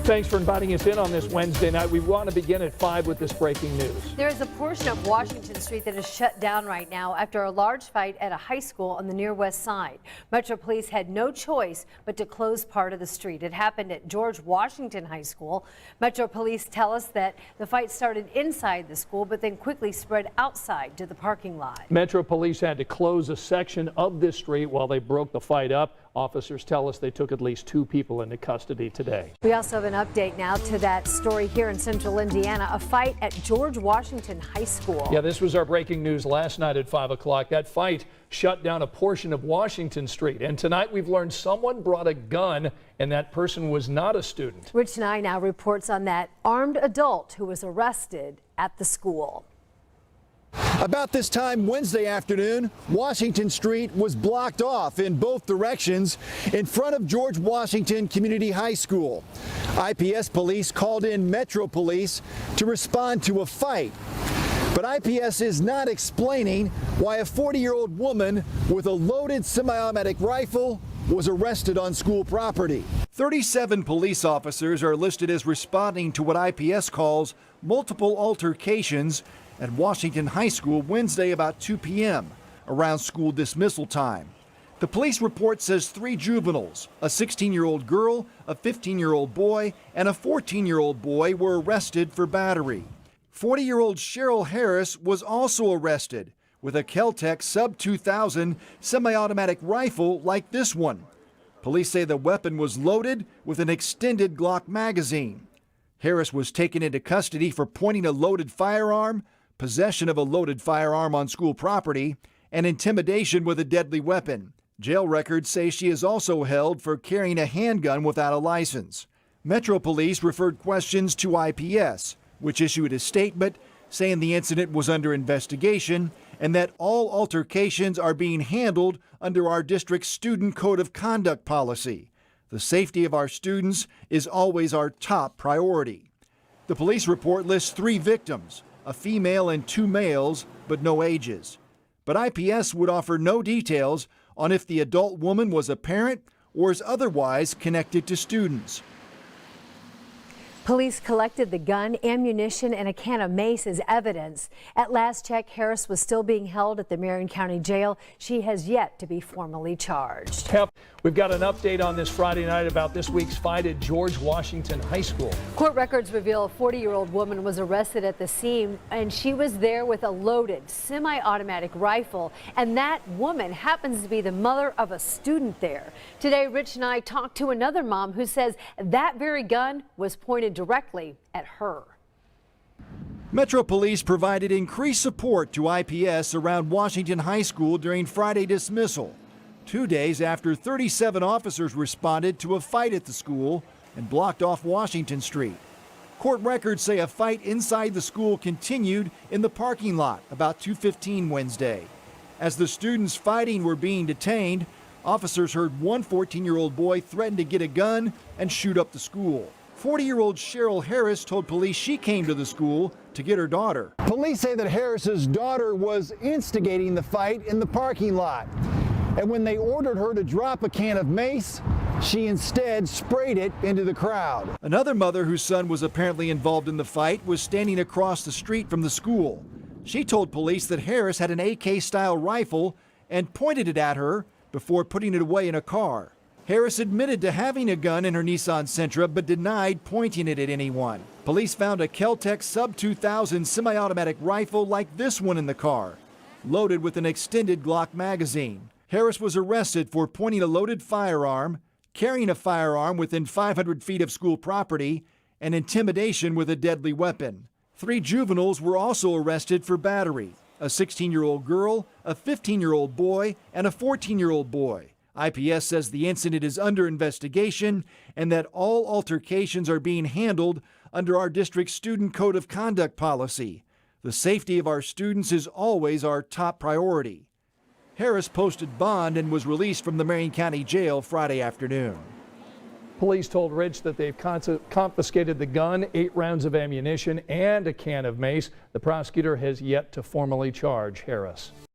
Thanks for inviting us in on this Wednesday night. We want to begin at 5 with this breaking news. There is a portion of Washington Street that is shut down right now after a large fight at a high school on the near west side. Metro Police had no choice but to close part of the street. It happened at George Washington High School. Metro Police tell us that the fight started inside the school but then quickly spread outside to the parking lot. Metro Police had to close a section of this street while they broke the fight up. Officers tell us they took at least 2 people into custody today. We also have an update now to that story here in central Indiana, a fight at George Washington High School. Yeah, this was our breaking news last night at 5 o'clock. That fight shut down a portion of Washington Street. And tonight we've learned someone brought a gun and that person was not a student. Rich Nye now reports on that armed adult who was arrested at the school. About this time Wednesday afternoon, Washington Street was blocked off in both directions in front of George Washington Community High School. IPS police called in Metro Police to respond to a fight. But IPS is not explaining why a 40-year-old woman with a loaded semi-automatic rifle was arrested on school property. 37 police officers are listed as responding to what IPS calls multiple altercations at Washington High School Wednesday about 2 p.m. around school dismissal time. The police report says 3 juveniles, a 16-year-old girl, a 15-year-old boy, and a 14-year-old boy were arrested for battery. 40-year-old Cheryl Harris was also arrested with a Kel-Tec Sub 2000 semi-automatic rifle like this one. Police say the weapon was loaded with an extended Glock magazine. Harris was taken into custody for pointing a loaded firearm, possession of a loaded firearm on school property, and intimidation with a deadly weapon. Jail records say she is also held for carrying a handgun without a license. Metro Police referred questions to IPS, which issued a statement saying the incident was under investigation and that all altercations are being handled under our district's student code of conduct policy. The safety of our students is always our top priority. The police report lists 3 victims, a female and 2 males, but no ages. But IPS would offer no details on if the adult woman was a parent or is otherwise connected to students. Police collected the gun, ammunition, and a can of mace as evidence. At last check, Harris was still being held at the Marion County Jail. She has yet to be formally charged. We've got an update on this Friday night about this week's fight at George Washington High School. Court records reveal a 40-year-old woman was arrested at the scene, and she was there with a loaded semi-automatic rifle. And that woman happens to be the mother of a student there. Today, Rich and I talked to another mom who says that very gun was pointed directly at her. Metro Police provided increased support to IPS around Washington High School during Friday dismissal, 2 days after 37 officers responded to a fight at the school and blocked off Washington Street. Court records say a fight inside the school continued in the parking lot about 2:15 Wednesday. As the students fighting were being detained, officers heard one 14-year-old boy threaten to get a gun and shoot up the school. 40-year-old Cheryl Harris told police she came to the school to get her daughter. Police say that Harris's daughter was instigating the fight in the parking lot. And when they ordered her to drop a can of mace, she instead sprayed it into the crowd. Another mother whose son was apparently involved in the fight was standing across the street from the school. She told police that Harris had an AK-style rifle and pointed it at her before putting it away in a car. Harris admitted to having a gun in her Nissan Sentra but denied pointing it at anyone. Police found a Kel-Tec Sub 2000 semi-automatic rifle like this one in the car, loaded with an extended Glock magazine. Harris was arrested for pointing a loaded firearm, carrying a firearm within 500 feet of school property, and intimidation with a deadly weapon. 3 juveniles were also arrested for battery, a 16-year-old girl, a 15-year-old boy, and a 14-year-old boy. IPS says the incident is under investigation and that all altercations are being handled under our district's student code of conduct policy. The safety of our students is always our top priority. Harris posted bond and was released from the Marion County Jail Friday afternoon. Police told Rich that they've confiscated the gun, 8 rounds of ammunition, and a can of mace. The prosecutor has yet to formally charge Harris.